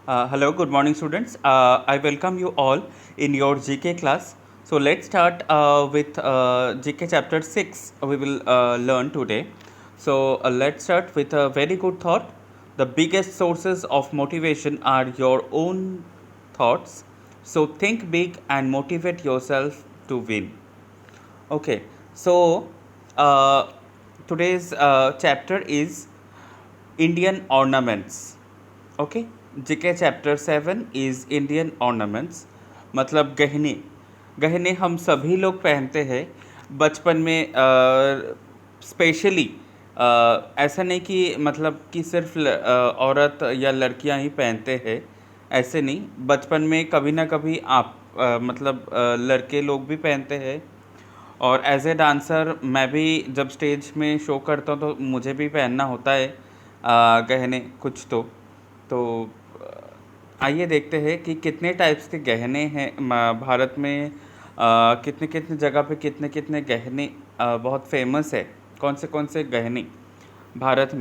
Hello, good morning, students. I welcome you all in your GK class. So let's start with GK chapter 6. We will learn today. So let's start with a very good thought. The biggest sources of motivation are your own thoughts. So think big and motivate yourself to win. Okay, so uh, today's chapter is Indian ornaments. Okay, GK chapter 7 is Indian ornaments, मतलब गहने। गहने हम सभी लोग पहनते हैं बचपन में, स्पेशली ऐसा नहीं कि मतलब कि सिर्फ औरत या लड़कियां ही पहनते हैं, ऐसे नहीं। बचपन में कभी ना कभी आप मतलब लड़के लोग भी पहनते हैं। और एज ए डांसर मैं भी जब स्टेज में शो करता हूँ तो मुझे भी पहनना होता है गहने कुछ तो आइए देखते हैं कि कितने टाइप्स के गहने हैं भारत में। कितने कितने जगह पे कितने कितने गहने बहुत फेमस है। कौन से गहने भारत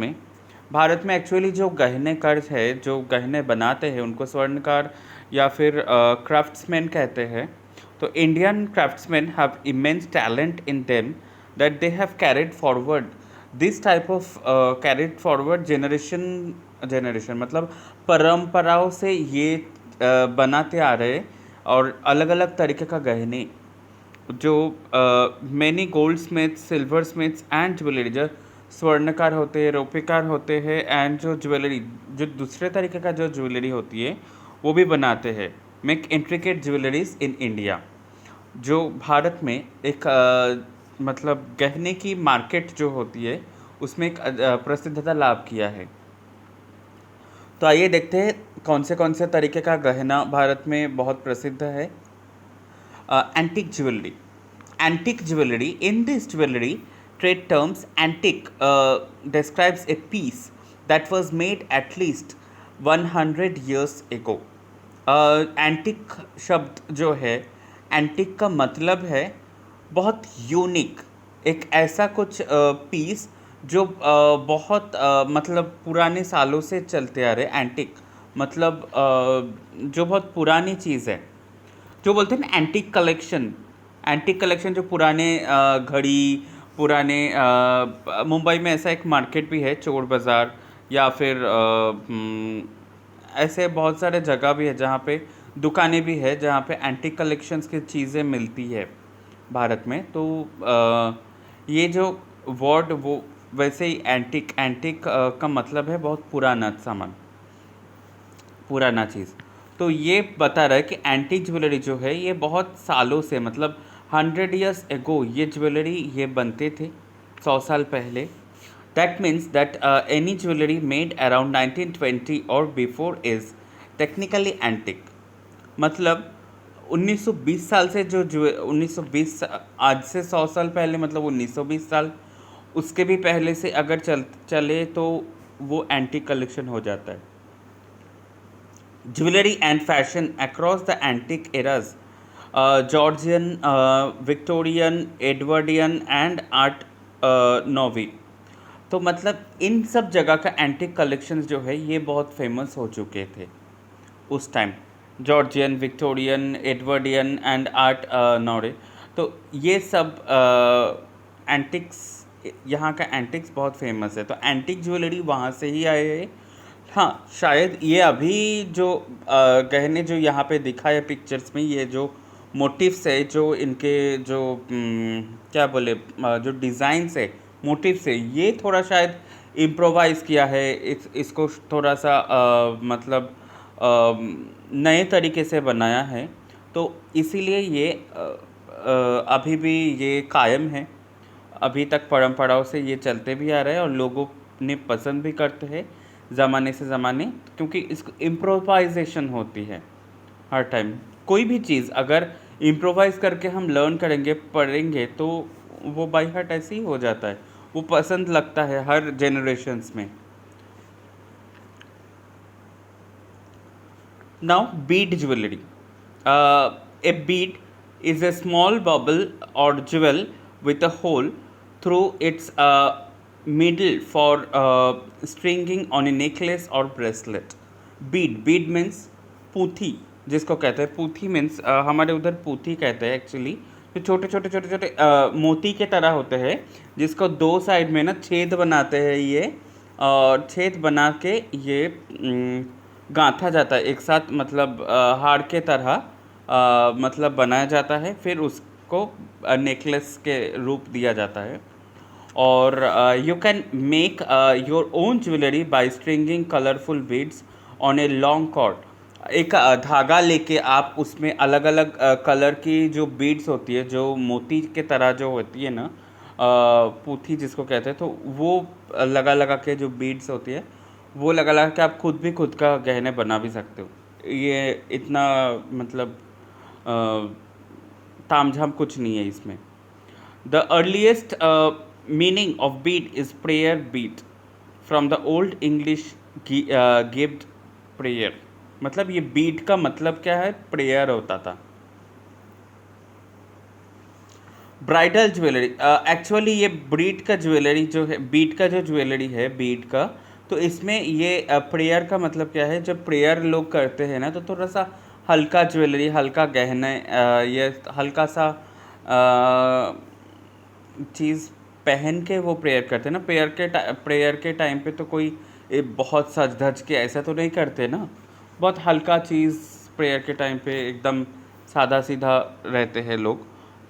में एक्चुअली जो गहने कर्ज है, जो गहने बनाते हैं उनको स्वर्णकार या फिर क्राफ्ट्समैन कहते हैं। तो Indian craftsman have immense talent in them that they have carried forward this type of carried forward generation मतलब परंपराओं से ये बनाते आ रहे। और अलग अलग तरीके का गहने जो many gold Smiths, silver Smiths and jewellery, जो स्वर्णकार होते हैं, रूपेकार होते हैं, एंड जो ज्वेलरी, जो दूसरे तरीके का जो ज्वेलरी होती है वो भी बनाते हैं। Make intricate jewelleries in India. जो भारत में एक मतलब गहने की मार्केट जो होती है उसमें एक प्रसिद्धता लाभ किया है। तो आइए देखते हैं कौन से तरीके का गहना भारत में बहुत प्रसिद्ध है। Antique jewelry. Antique jewelry. In this jewelry, trade terms antique describes a piece that was made at least 100 years ago. Antique शब्द जो है, एंटिक का मतलब है बहुत यूनिक, एक ऐसा कुछ पीस जो बहुत मतलब पुराने सालों से चलते आ रहे। एंटिक मतलब जो बहुत पुरानी चीज़ है, जो बोलते हैं ना एंटीक कलेक्शन। एंटीक कलेक्शन जो पुराने घड़ी, पुराने मुंबई में ऐसा एक मार्केट भी है चोर बाज़ार, या फिर ऐसे बहुत सारे जगह भी है जहाँ पे दुकानें भी है जहाँ पे एंटीक कलेक्शंस की चीज़ें मिलती है भारत में। तो ये जो वर्ड वो वैसे ही एंटीक एंटीक का मतलब है बहुत पुराना सामान, पुराना चीज़। तो ये बता रहा है कि एंटीक ज्वेलरी जो है ये बहुत सालों से, मतलब 100 years एगो ये ज्वेलरी ये बनते थे, 100 साल पहले। That means that any jewellery made around 1920 और बिफोर इज़ टेक्निकली एंटिक। मतलब 1920 साल से जो 1920, आज से 100 साल पहले मतलब 1920 साल, उसके भी पहले से अगर चले तो वो एंटिक कलेक्शन हो जाता है। Jewelry and fashion across the antique eras, Georgian, Victorian, Edwardian and Art Nouveau। तो मतलब इन सब जगह का एंटिक कलेक्शंस जो है ये बहुत फेमस हो चुके थे उस time. Georgian, Victorian, Edwardian and art nouveau. तो ये सब एंटिक्स, यहाँ का एंटिक्स बहुत फेमस है। तो एंटिक ज्वेलरी वहाँ से ही आए हैं। हाँ, शायद ये अभी जो गहने जो यहाँ पे दिखा है पिक्चर्स में, ये जो मोटिव्स है, जो इनके जो क्या बोले जो डिज़ाइंस है, मोटिव्स है, ये थोड़ा शायद इम्प्रोवाइज़ किया है। इसको थोड़ा सा मतलब नए तरीके से बनाया है। तो इसीलिए ये अभी भी ये कायम है। अभी तक परंपराओं से ये चलते भी आ रहे हैं और लोगों ने पसंद भी करते हैं ज़माने से ज़माने, क्योंकि इसको इम्प्रोवाइजेशन होती है हर टाइम। कोई भी चीज़ अगर इम्प्रोवाइज़ करके हम लर्न करेंगे, पढ़ेंगे, तो वो बाई हार्ट ऐसे ही हो जाता है, वो पसंद लगता है हर जनरेशन्स में। Now, bead jewelry. A bead is a small bubble or jewel with a hole through its middle for stringing on a necklace or bracelet. Bead, bead means पूथी, जिसको कहते हैं पूथी मीन्स हमारे उधर पूथी कहते हैं एक्चुअली। जो छोटे छोटे छोटे छोटे मोती के तरह होते हैं, जिसको दो साइड में ना छेद बनाते हैं ये, और छेद बना के ये गांथा जाता है एक साथ, मतलब हार के तरह मतलब बनाया जाता है, फिर उसको नेकलेस के रूप दिया जाता है। और you can make your own jewellery by stringing colourful beads on a long cord. एक धागा लेके आप उसमें अलग अलग कलर की जो बीड्स होती है, जो मोती के तरह जो होती है ना, पूथी जिसको कहते हैं, तो वो लगा लगा के जो बीड्स होती है, वो लगा लगा के आप खुद भी खुद का गहने बना भी सकते हो। ये इतना मतलब तामझाम कुछ नहीं है इसमें। The earliest meaning of bead is prayer bead from the old English gift prayer। मतलब ये बीट का मतलब क्या है, प्रेयर होता था। ब्राइडल ज्वेलरी, एक्चुअली ये बीट का ज्वेलरी जो है, बीट का जो ज्वेलरी है बीट का, तो इसमें ये प्रेयर का मतलब क्या है, जब प्रेयर लोग करते हैं ना, तो थोड़ा सा हल्का ज्वेलरी, हल्का गहने, ये हल्का सा चीज़ पहन के वो प्रेयर करते हैं ना। प्रेयर के टाइम पे तो कोई बहुत सज धज के ऐसा तो नहीं करते ना, बहुत हल्का चीज़ प्रेयर के टाइम पे, एकदम सादा सीधा रहते हैं लोग,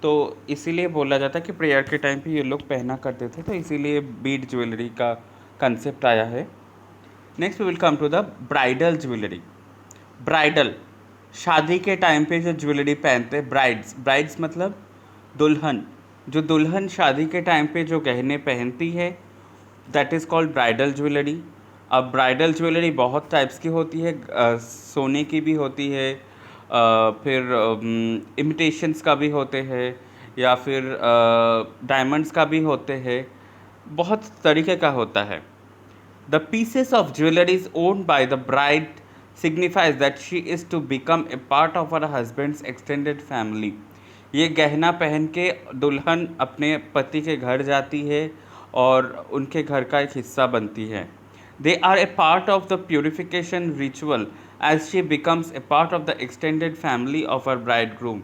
तो इसीलिए बोला जाता है कि प्रेयर के टाइम पे ये लोग पहना करते थे, तो इसीलिए बीड ज्वेलरी का कंसेप्ट आया है। Next we will come to the bridal jewellery. Bridal, शादी के टाइम पे जो ज्वेलरी पहनते हैं, ब्राइड्स, ब्राइड्स मतलब दुल्हन, जो दुल्हन शादी के टाइम पे जो गहने पहनती है, that is called bridal jewellery. अब ब्राइडल ज्वेलरी बहुत टाइप्स की होती है, सोने की भी होती है, फिर इमिटेशंस का भी होते हैं, या फिर डायमंड्स का भी होते हैं, बहुत तरीके का होता है। The pieces of jewelry is owned by the bride signifies that she is to become a part of her husband's extended family। ये गहना पहन के दुल्हन अपने पति के घर जाती है और उनके घर का एक हिस्सा बनती है। They are a part of the purification ritual as she becomes a part of the extended family of her bridegroom।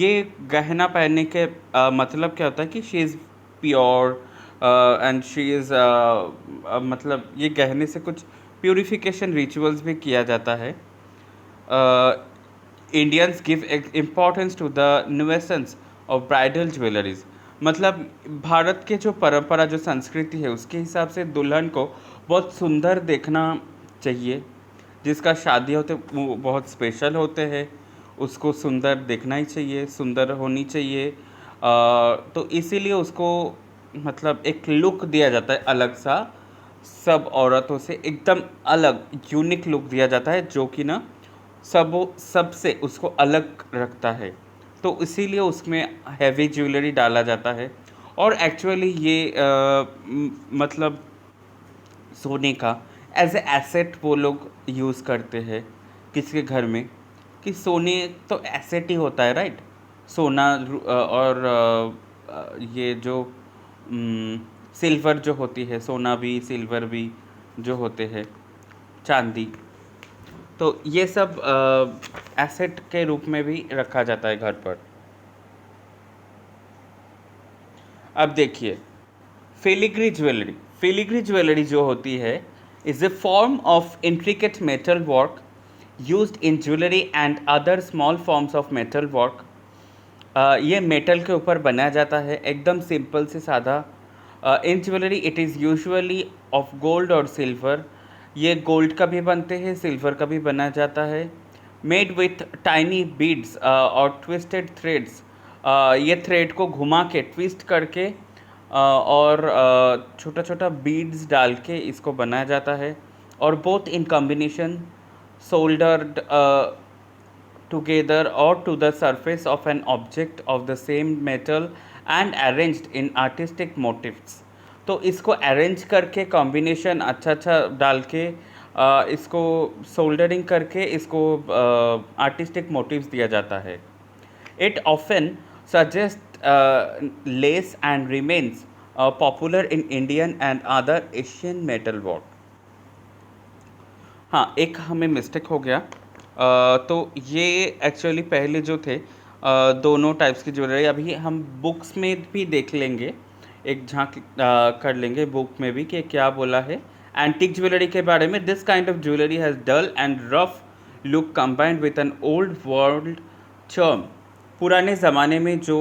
ये गहना पहनने के मतलब क्या होता है कि she is pure and she is, मतलब ये गहने से कुछ प्यूरिफिकेशन रिचुअल्स भी किया जाता है। Indians give importance to the nuances of bridal jewelleries. मतलब भारत के जो परंपरा, जो संस्कृति है, उसके हिसाब से दुल्हन को बहुत सुंदर देखना चाहिए। जिसका शादी होते वो बहुत स्पेशल होते हैं, उसको सुंदर देखना ही चाहिए, सुंदर होनी चाहिए। तो इसीलिए उसको मतलब एक लुक दिया जाता है अलग सा, सब औरतों से एकदम अलग यूनिक लुक दिया जाता है, जो कि ना सबसे उसको अलग रखता है। तो इसीलिए उसमें हैवी ज्वेलरी डाला जाता है। और एक्चुअली ये मतलब सोने का एज ए एसेट वो लोग यूज़ करते हैं किसी के घर में, कि सोने तो एसेट ही होता है, राइट। सोना और ये जो सिल्वर जो होती है, सोना भी सिल्वर भी जो होते हैं, चांदी, तो ये सब एसेट के रूप में भी रखा जाता है घर पर। अब देखिए फिलिग्री ज्वेलरी। फिलिग्री ज्वेलरी जो होती है is a form of intricate metal work used in jewellery and other small forms of metal work. ये मेटल के ऊपर बनाया जाता है, एकदम सिंपल से सादा। In jewellery it is usually of gold और सिल्वर। ये गोल्ड का भी बनते हैं, सिल्वर का भी बनाया जाता है। मेड विथ टाइनी बीड्स और ट्विस्टेड थ्रेड्स। ये थ्रेड को घुमा के, ट्विस्ट करके और छोटा छोटा बीड्स डाल के इसको बनाया जाता है। और both in combination soldered together or to the surface of an object of the same metal and arranged in artistic motifs। तो इसको अरेंज करके कॉम्बिनेशन अच्छा अच्छा डाल के इसको सोल्डरिंग करके इसको आर्टिस्टिक मोटिव्स दिया जाता है। It often suggest less and remains popular in Indian and other Asian metal work. हाँ, एक हमें मिस्टेक हो गया। तो ये एक्चुअली पहले जो थे दोनों टाइप्स की ज्वेलरी, अभी हम बुक्स में भी देख लेंगे, एक झांक कर लेंगे बुक में भी कि क्या बोला है एंटीक ज्वेलरी के बारे में। This kind of jewellery has dull and rough look combined with an old world charm। पुराने ज़माने में जो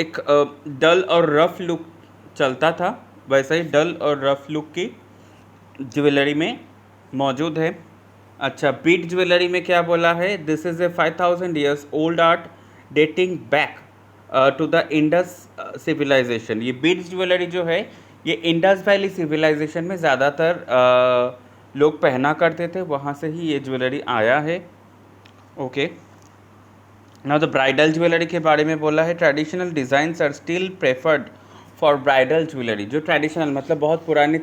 एक डल और रफ लुक चलता था, वैसा ही डल और रफ लुक की ज्वेलरी में मौजूद है। अच्छा, बीट ज्वेलरी में क्या बोला है? This is a 5000 years old art dating back to the Indus civilization. ये बीट ज्वेलरी जो है ये इंडस वैली सिविलाइजेशन में ज़्यादातर लोग पहना करते थे, वहाँ से ही ये ज्वेलरी आया है। Okay, now the bridal jewellery के बारे में बोला है, traditional designs are still preferred for bridal jewellery. जो ट्रेडिशनल मतलब बहुत पुराने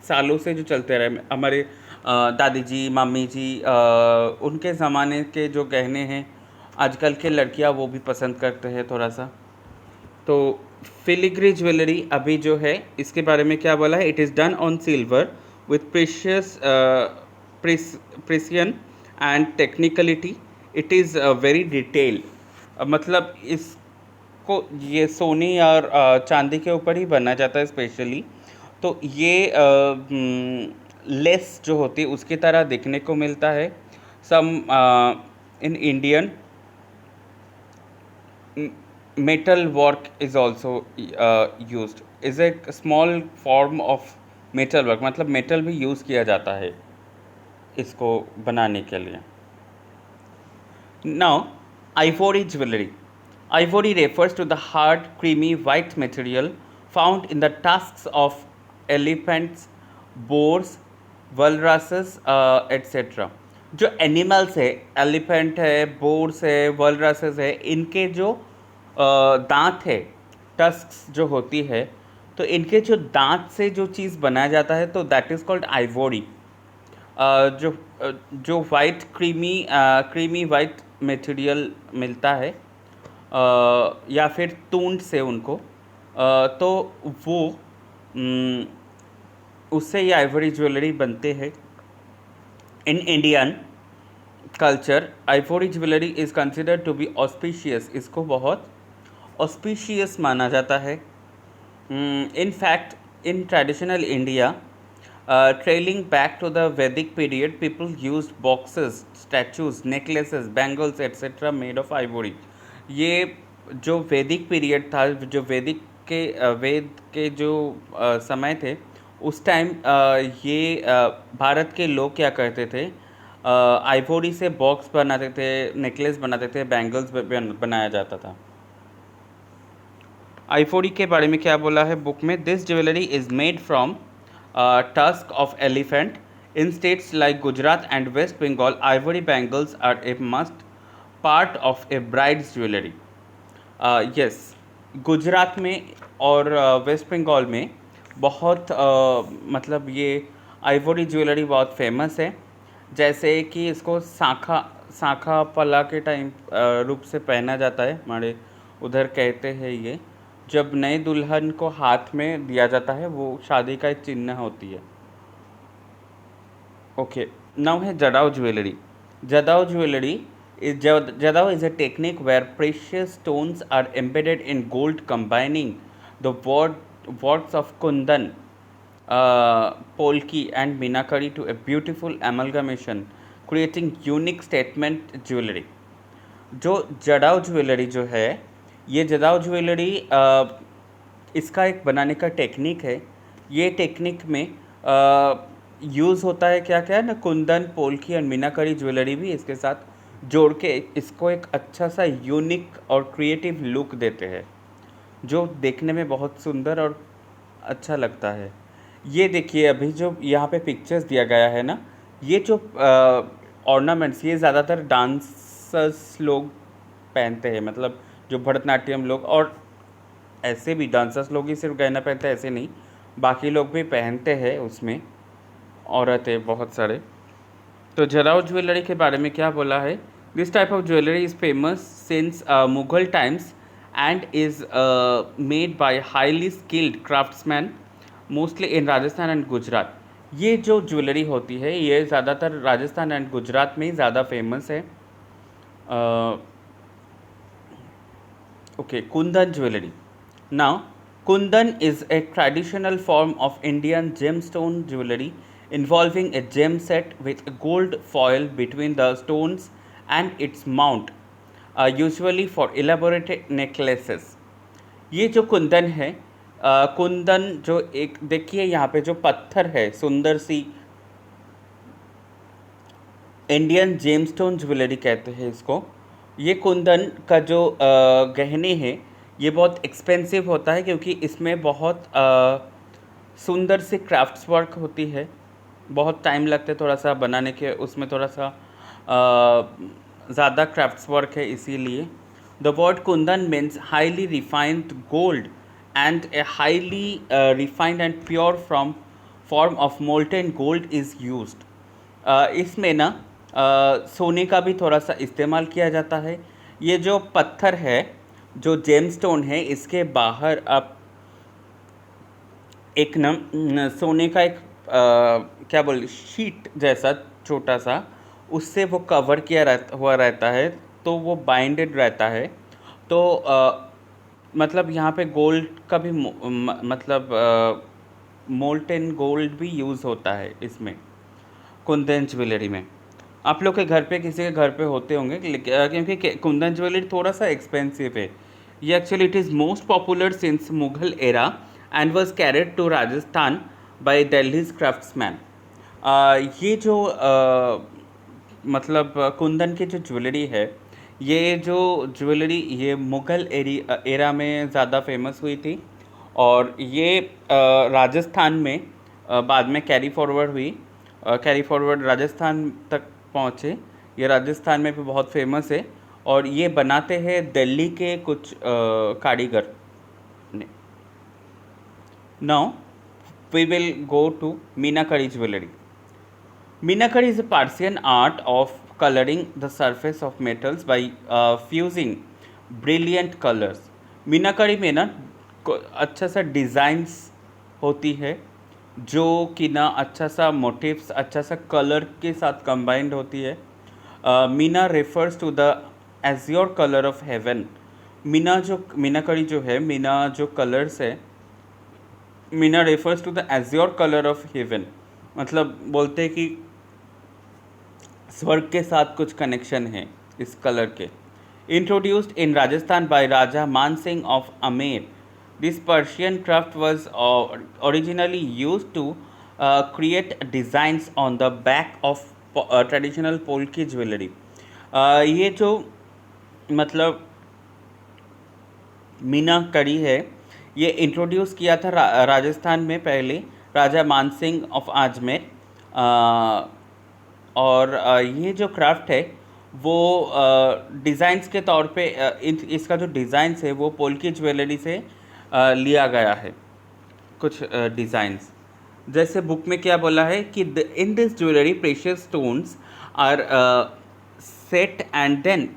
सालों से जो चलते रहे, हमारे दादी जी, मम्मी जी, उनके ज़माने के जो गहने हैं आजकल के लड़कियां वो भी पसंद करते हैं थोड़ा सा। तो फिलिग्री ज्वेलरी अभी जो है इसके बारे में क्या बोला है? It is done on silver with precious precision and technicality. It is very detail. मतलब इसको ये सोने और चांदी के ऊपर ही बना जाता है स्पेशली। तो ये लेस जो होती है उसकी तरह देखने को मिलता है। Some in Indian metal work is also used, is a small form of metal work। मतलब मेटल भी यूज़ किया जाता है इसको बनाने के लिए। Now, ivory jewelry. Ivory refers to the hard, creamy white material found in the tusks of elephants, boars, walruses, etc। जो एनिमल्स है, एलिफेंट है, बोर्स है, वलरसेस है, इनके जो दांत है, टस्क्स जो होती है, तो इनके जो दांत से जो चीज़ बनाया जाता है तो दैट इज़ कॉल्ड आइवोरी। जो वाइट क्रीमी वाइट मटेरियल मिलता है या फिर तूंड से उनको, तो वो उससे ये आइवरी ज्वेलरी बनते हैं। In Indian culture ivory jewellery is considered to be auspicious. इसको बहुत ऑस्पिशियस माना जाता है। In fact, in traditional India, trailing back to the Vedic period, people used boxes, statues, necklaces, bangles, etc. made of ivory। ये जो वैदिक period था, जो वेद के जो समय थे, उस टाइम ये भारत के लोग क्या करते थे? आइवरी से बॉक्स बनाते थे, नेकलेस बनाते थे, बैंगल्स बनाया जाता था। आइवरी के बारे में क्या बोला है बुक में? This jewellery is made from tusk of elephant. In states like Gujarat and West Bengal, ivory bangles are a must part of a bride's jewellery. Yes, Gujarat में और वेस्ट बंगाल में बहुत मतलब ये आइवरी ज्वेलरी बहुत फेमस है। जैसे कि इसको साखा पला के टाइम रूप से पहना जाता है, हमारे उधर कहते हैं ये जब नए दुल्हन को हाथ में दिया जाता है, वो शादी का एक चिन्ह होती है। ओके, नाउ है jadau jewellery. Jadau jewellery Jadao is a technique where precious stones are embedded in gold, combining the words of Kundan, Polki and Meenakari to a beautiful amalgamation, creating unique statement jewelry। जो जड़ाऊ jewellery जो है, ये जड़ाऊ jewellery इसका एक बनाने का technique है। ये टेक्निक में यूज़ होता है क्या क्या ना, कुंदन, पोल्की और मीनाकारी ज्वेलरी भी इसके साथ जोड़ के इसको एक अच्छा सा यूनिक और क्रिएटिव लुक देते हैं, जो देखने में बहुत सुंदर और अच्छा लगता है। ये देखिए अभी जो यहाँ पे पिक्चर्स दिया गया है ना, ये जो ऑर्नामेंट्स ये ज़्यादातर डांसर्स लोग पहनते हैं। मतलब जो भरतनाट्यम लोग और ऐसे भी डांसर्स लोग ही सिर्फ गहना पहनते हैं ऐसे नहीं, बाकी लोग भी पहनते हैं उसमें, औरतें बहुत सारे। तो जड़ाऊ ज्वेलरी के बारे में क्या बोला है? This type of jewellery is famous since Mughal times and is made by highly skilled craftsman mostly in Rajasthan and Gujarat. ये जो ज्वेलरी होती है ये ज़्यादातर राजस्थान एंड गुजरात में ही ज़्यादा फेमस है। Okay, Kundan jewellery. Now Kundan is a traditional form of Indian gemstone jewelry involving a gem set with a gold foil between the stones and its mount, usually for elaborate necklaces। ये जो कुंदन है, कुंदन जो एक देखिए यहाँ पे जो पत्थर है, सुंदर सी इंडियन जेमस्टोन ज्वेलरी कहते हैं इसको। ये कुंदन का जो गहने हैं ये बहुत एक्सपेंसिव होता है क्योंकि इसमें बहुत सुंदर सी क्राफ्ट्स वर्क होती है, बहुत टाइम लगता है थोड़ा सा बनाने के, उसमें थोड़ा सा ज़्यादा क्राफ्ट्स वर्क है इसीलिए। The word Kundan means highly refined gold and a highly refined and pure from form of molten gold is used. इसमें ना सोने का भी थोड़ा सा इस्तेमाल किया जाता है। ये जो पत्थर है, जो जेमस्टोन है, इसके बाहर आप एक न सोने का एक क्या बोल शीट जैसा छोटा सा, उससे वो कवर किया हुआ रहता है, तो वो बाइंडेड रहता है। तो मतलब यहाँ पे गोल्ड का भी मतलब मोल्टेन गोल्ड भी यूज़ होता है इसमें, कुंदन ज्वेलरी में। आप लोग के घर पे, किसी के घर पे होते होंगे, क्योंकि कुंदन ज्वेलरी थोड़ा सा एक्सपेंसिव है। ये actually it is most popular since Mughal era and was carried to Rajasthan by Delhi's craftsman. ये जो मतलब कुंदन की जो ज्वेलरी है, ये जो ज्वेलरी ये मुग़ल एरा में ज़्यादा फेमस हुई थी और ये राजस्थान में बाद में कैरी फॉरवर्ड हुई, कैरी फॉरवर्ड राजस्थान तक पहुँचे। ये राजस्थान में भी बहुत फेमस है और ये बनाते हैं दिल्ली के कुछ कारीगर ने। Now we will go to Meenakari jewelry. Meenakari is a Persian art of coloring the surface of metals by fusing brilliant colors. Meenakari में ना अच्छा सा डिज़ाइंस होती है जो कि ना अच्छा सा मोटिव्स, अच्छा सा कलर के साथ कंबाइंड होती है। Meena refers to the azure colour of heaven. Meenakari जो है, मीना जो कलर्स है, meena refers to the azure colour of heaven, मतलब बोलते हैं कि स्वर्ग के साथ कुछ कनेक्शन है इस कलर के। Introduced in Rajasthan by Raja Man Singh of Amer, this Persian craft was originally used to create designs on the back of traditional Polki jewellery. ये जो मतलब मीनाकरी है, ये इंट्रोड्यूस किया था राजस्थान में पहले राजा मानसिंह ऑफ आजमेर। और ये जो क्राफ्ट है वो डिज़ाइंस के तौर पे इसका जो डिज़ाइंस है वो पोल्की ज्वेलरी से लिया गया है। कुछ डिज़ाइंस जैसे बुक में क्या बोला है कि in this jewellery precious stones are set and then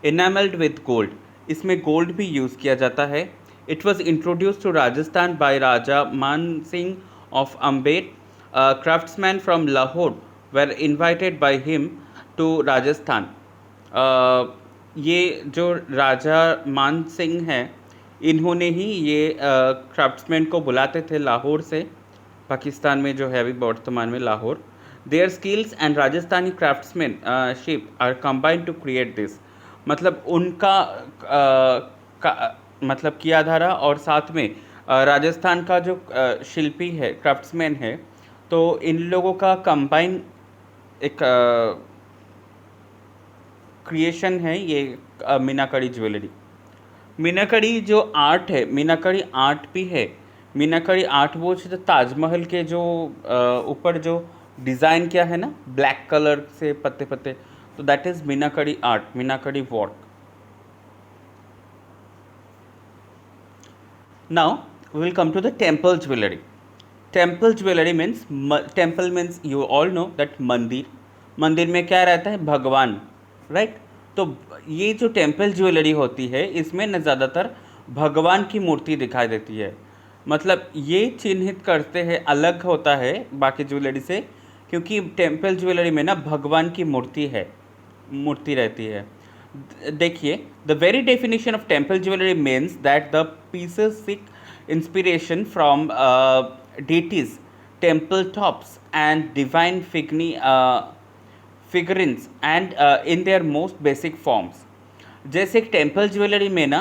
enamelled with gold. इसमें गोल्ड भी यूज़ किया जाता है। It was introduce to Rajasthan by Raja Man Singh of Amber. Craftsman from Lahore were invited by him to Rajasthan. ये जो राजा मान सिंह हैं, इन्होंने ही ये क्राफ्ट्समैन को बुलाते थे लाहौर से, पाकिस्तान में जो है अभी वर्तमान में Lahore. Their skills and Rajasthani craftsmanship are combined to create this. मतलब उनका मतलब किया धारा और साथ में राजस्थान का जो शिल्पी है, क्राफ्ट्समैन है, तो इन लोगों का कंबाइन एक क्रिएशन है ये मीनाकरी ज्वेलरी। मीनाकरी जो आर्ट है, मीनाकरी आर्ट भी है। मीनाकरी आर्ट वो जो ताजमहल के जो ऊपर जो डिज़ाइन किया है ना ब्लैक कलर से पत्ते पत्ते, तो that is meenakari art, meenakari work. Now we will come to the temple jewelry. Temple jewelry means, temple means you all know that मंदिर, मंदिर में क्या रहता है, भगवान, राइट। तो ये जो टेम्पल ज्वेलरी होती है इसमें न ज़्यादातर भगवान की मूर्ति दिखाई देती है। मतलब ये चिन्हित करते हैं, अलग होता है बाकी ज्वेलरी से, क्योंकि टेम्पल ज्वेलरी में ना भगवान की मूर्ति रहती है। देखिए, the very definition of temple jewellery means that the pieces seek inspiration from deities, temple tops and divine figurines and in their most basic forms. जैसे टेम्पल ज्वेलरी में ना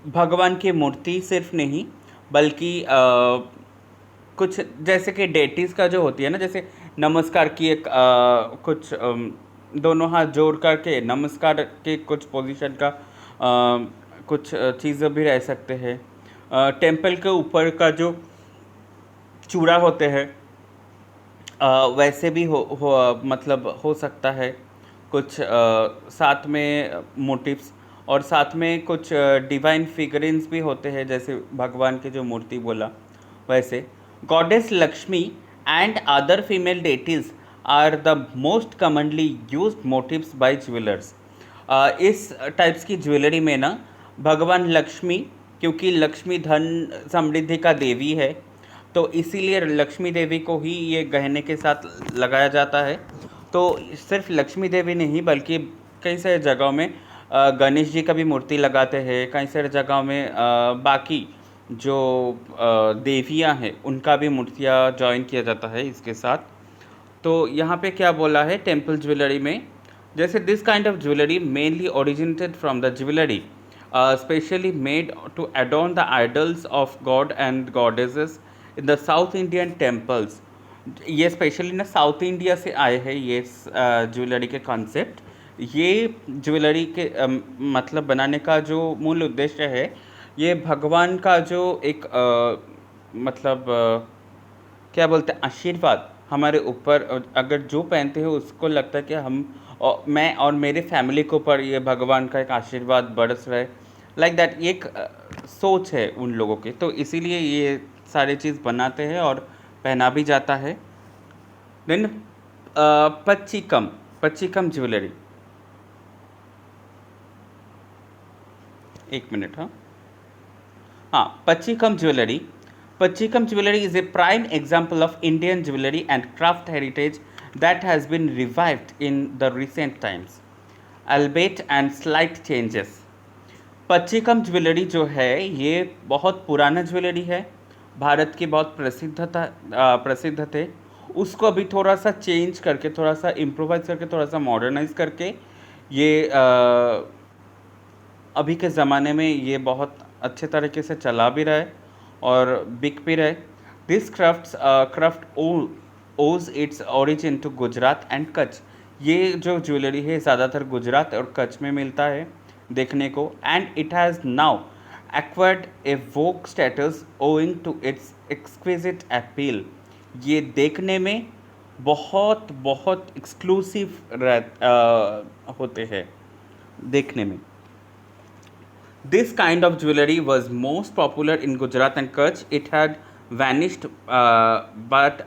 भगवान की मूर्ति सिर्फ नहीं, बल्कि कुछ जैसे कि डेटीज़ का जो होती है ना, जैसे नमस्कार की एक कुछ दोनों हाथ जोड़ करके नमस्कार के कुछ पोजीशन का कुछ चीज़ें भी रह सकते हैं। टेम्पल के ऊपर का जो चूड़ा होते हैं वैसे भी मतलब हो सकता है कुछ साथ में मोटिव्स, और साथ में कुछ डिवाइन फिगरेंस भी होते हैं, जैसे भगवान की जो मूर्ति बोला वैसे। Goddess Lakshmi and other female deities are the most commonly used motifs by jewellers. इस टाइप्स की ज्वेलरी में ना भगवान लक्ष्मी, क्योंकि लक्ष्मी धन समृद्धि का देवी है, तो इसीलिए लक्ष्मी देवी को ही ये गहने के साथ लगाया जाता है। तो सिर्फ लक्ष्मी देवी नहीं, बल्कि कई सारे जगहों में गणेश जी का भी मूर्ति लगाते हैं, कई सारे जगहों में बाकी जो देवियाँ हैं उनका भी मूर्तियाँ जॉइन किया जाता है इसके साथ। तो यहाँ पे क्या बोला है टेम्पल ज्वेलरी में, जैसे this kind of jewellery mainly originated from the jewellery specially made to adorn the idols of god and goddesses in the South Indian temples. ये स्पेशली ना साउथ इंडिया से आए हैं ये ज्वेलरी के कॉन्सेप्ट। ये ज्वेलरी के मतलब बनाने का जो मूल उद्देश्य है, ये भगवान का जो एक मतलब क्या बोलते हैं आशीर्वाद हमारे ऊपर अगर जो पहनते हैं उसको लगता है कि हम और मैं और मेरे फैमिली के ऊपर ये भगवान का एक आशीर्वाद बरस रहा है, लाइक दैट। ये एक सोच है उन लोगों की, तो इसीलिए ये सारी चीज़ बनाते हैं और पहना भी जाता है। देन पच्चीकम ज्वेलरी, एक मिनट। हाँ, Pachikam jewelry is a prime example of Indian jewelry and craft heritage that has been revived in the recent times, albeit and slight changes. Pachchikam jewellery जो है ये बहुत पुराना ज्वेलरी है, भारत की बहुत प्रसिद्ध थे। उसको अभी थोड़ा सा चेंज करके, थोड़ा सा इम्प्रोवाइज करके, थोड़ा सा मॉडर्नाइज करके ये अभी के ज़माने में ये बहुत अच्छे तरीके से चला भी रहा है और बिक भी रहा है। This craft owes its origin to Gujarat and Kutch. ये जो ज्वेलरी है ज़्यादातर गुजरात और कच्छ में मिलता है देखने को, and it has now acquired a vogue status owing to its exquisite appeal. ये देखने में बहुत बहुत एक्सक्लूसिव होते हैं देखने में। This kind of jewelry was most popular in Gujarat and Kutch. It had vanished but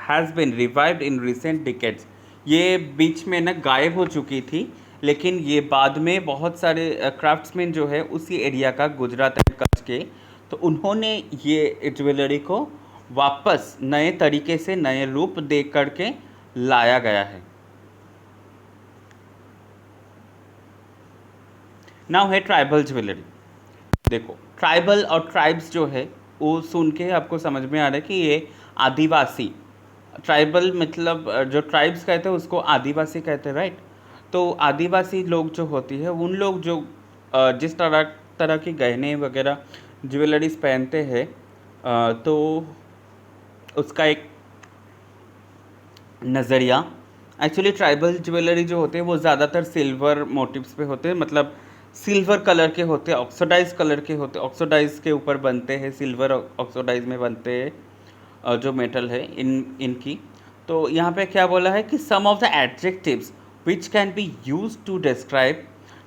has been revived in recent decades. ये बीच में ना गायब हो चुकी थी, लेकिन ये बाद में बहुत सारे क्राफ्ट्समैन जो है उसी एरिया का, गुजरात एंड कच्छ के, तो उन्होंने ये ज्वेलरी को वापस नए तरीके से, नए रूप दे करके लाया गया है। नाउ है ट्राइबल ज्वेलरी। देखो, ट्राइबल और ट्राइब्स जो है वो सुन के आपको समझ में आ रहा है कि ये आदिवासी, ट्राइबल मतलब जो ट्राइब्स कहते हैं उसको आदिवासी कहते हैं, राइट। तो आदिवासी लोग जो होती है, उन लोग जो जिस तरह की गहने वगैरह ज्वेलरीज पहनते हैं, तो उसका एक नज़रिया, एक्चुअली ट्राइबल ज्वेलरी जो होते हैं वो ज़्यादातर सिल्वर मोटिव्स पे होते हैं, मतलब सिल्वर कलर के होते हैं, ऑक्सीडाइज कलर के होते हैं, ऑक्सीडाइज के ऊपर बनते हैं, सिल्वर ऑक्सीडाइज में बनते हैं जो मेटल है इनकी। तो यहाँ पे क्या बोला है कि some of the adjectives which can be use to describe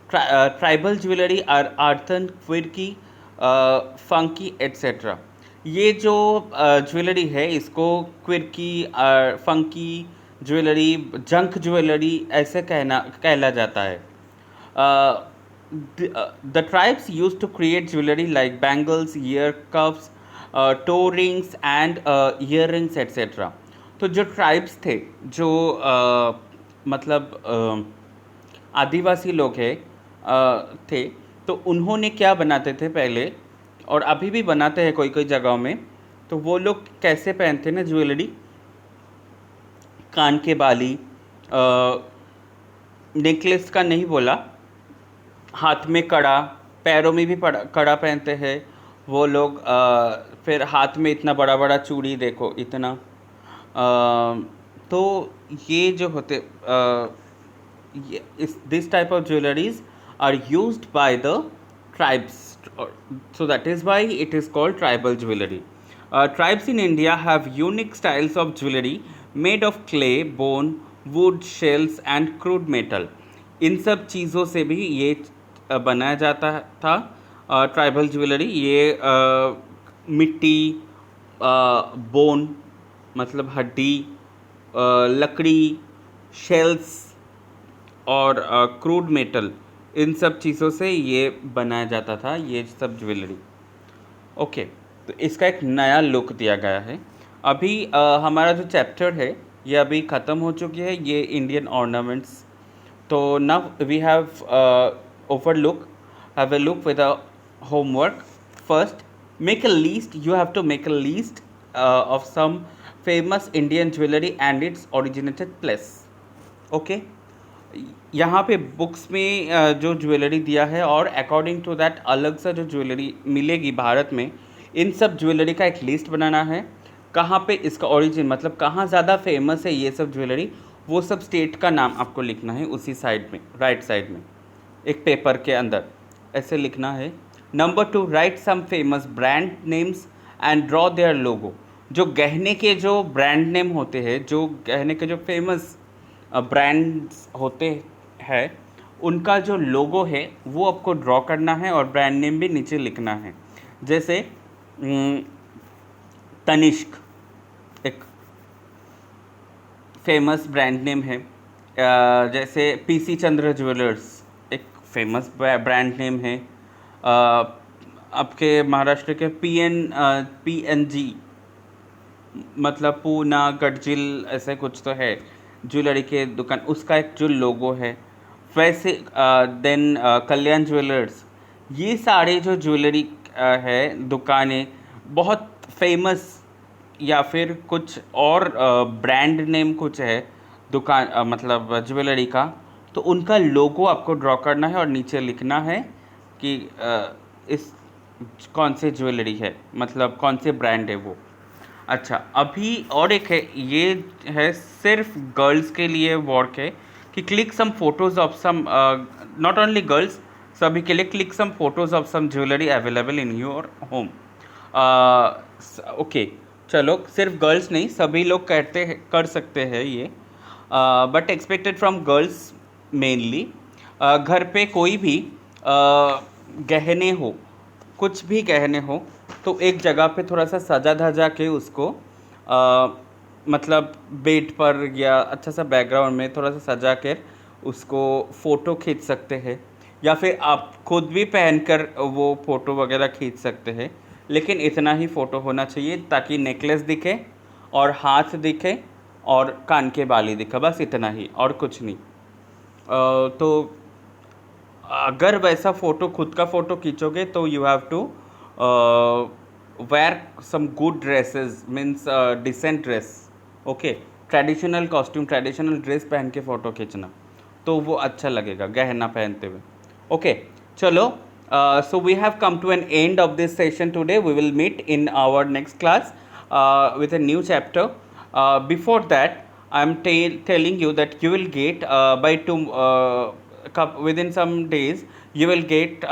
tribal jewellery are earthen, quirky, funky etcetera. ये जो ज्वेलरी है इसको quirky, funky jewellery, junk jewellery ऐसे कहला जाता है। the tribes used to create jewelry like bangles, ear cuffs, toe rings and earrings etc. तो जो ट्राइब्स थे, जो मतलब आदिवासी लोग हैं थे, तो उन्होंने क्या बनाते थे पहले, और अभी भी बनाते हैं कोई कोई जगहों में। तो वो लोग कैसे पहनते ना ज्वेलरी, कान के बाली, नेकलेस का नहीं बोला, हाथ में कड़ा, पैरों में भी कड़ा पहनते हैं वो लोग। फिर हाथ में इतना बड़ा बड़ा चूड़ी देखो इतना। तो ये जो होते this type of jewelries are used by the tribes, so that is why it is called tribal jewelry. Tribes in India have unique styles of jewelry made of clay, bone, wood, shells and crude metal. इन सब चीज़ों से भी ये बनाया जाता था tribal jewellery. ये मिट्टी, बोन मतलब हड्डी, लकड़ी, शेल्स और क्रूड मेटल, इन सब चीज़ों से ये बनाया जाता था ये सब ज्वेलरी। ओके, तो इसका एक नया लुक दिया गया है। अभी हमारा जो चैप्टर है ये अभी ख़त्म हो चुकी है, ये इंडियन ऑर्नामेंट्स। तो now we have have a look with a homework. First, make a list. You have to make a list of some famous Indian jewelry and its originated place. Okay. यहाँ पे books में जो jewellery दिया है और according to that अलग सा जो ज्वेलरी मिलेगी भारत में, इन सब ज्वेलरी का एक लिस्ट बनाना है। कहाँ पे इसका ओरिजिन मतलब कहाँ ज़्यादा फेमस है ये सब ज्वेलरी, वो सब स्टेट का नाम आपको लिखना है उसी साइड में, राइट साइड में एक पेपर के अंदर ऐसे लिखना है। Number 2, write some famous brand names and draw their logo. जो गहने के जो ब्रांड नेम होते हैं, जो गहने के जो फेमस ब्रांड्स होते हैं, उनका जो लोगो है वो आपको ड्रॉ करना है और ब्रांड नेम भी नीचे लिखना है। जैसे तनिष्क एक फेमस ब्रांड नेम है। जैसे पीसी चंद्र ज्वेलर्स एक फेमस ब्रांड नेम है। आपके महाराष्ट्र के PNG मतलब पूना गडजिल ऐसे कुछ तो है ज्वेलरी के दुकान, उसका एक जो लोगो है। वैसे देन कल्याण ज्वेलर्स, ये सारे जो ज्वेलरी है दुकानें बहुत फेमस या फिर कुछ और ब्रांड नेम कुछ है दुकान मतलब ज्वेलरी का, तो उनका लोगो आपको ड्रॉ करना है और नीचे लिखना है कि इस कौन से ज्वेलरी है, मतलब कौन से ब्रांड है वो। अच्छा, अभी और एक है, ये है सिर्फ गर्ल्स के लिए वर्क है कि click some photos of some, not only girls, सभी के लिए click some photos of some jewellery available in your home. Okay, चलो सिर्फ गर्ल्स नहीं सभी लोग कर सकते हैं ये, but expected from girls mainly. घर पे कोई भी गहने हो, कुछ भी गहने हो, तो एक जगह पे थोड़ा सा सजा धजा के उसको मतलब बेड पर या अच्छा सा बैकग्राउंड में थोड़ा सा सजा कर उसको फ़ोटो खींच सकते हैं, या फिर आप खुद भी पहनकर वो फ़ोटो वगैरह खींच सकते हैं। लेकिन इतना ही फ़ोटो होना चाहिए ताकि नेकलेस दिखे और हाथ दिखे और कान के बाली दिखे, बस इतना ही और कुछ नहीं। तो अगर वैसा फ़ोटो खुद का फ़ोटो खींचोगे तो you have to wear some good dresses, means decent dress. Okay, traditional costume, traditional dress पहन के फ़ोटो खींचना तो वो अच्छा लगेगा गहना पहनते हुए। ओके, चलो, so we have come to an end of this session today. We will meet in our next class with a new chapter. Before that, I am telling you that you will get within some days you will get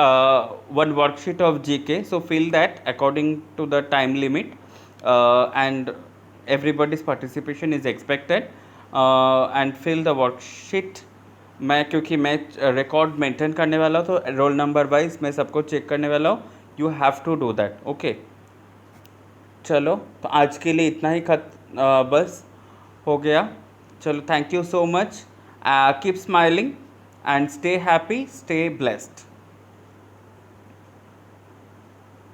one worksheet of GK. So fill that according to the time limit, and everybody's participation is expected, and fill the worksheet. क्योंकि मैं record maintain करने वाला हूँ तो roll number wise मैं सबको check करने वाला हूँ। You have to do that. Okay, चलो, तो आज के लिए इतना ही बस हो गया। चलो, thank you so much, keep smiling and stay happy, stay blessed.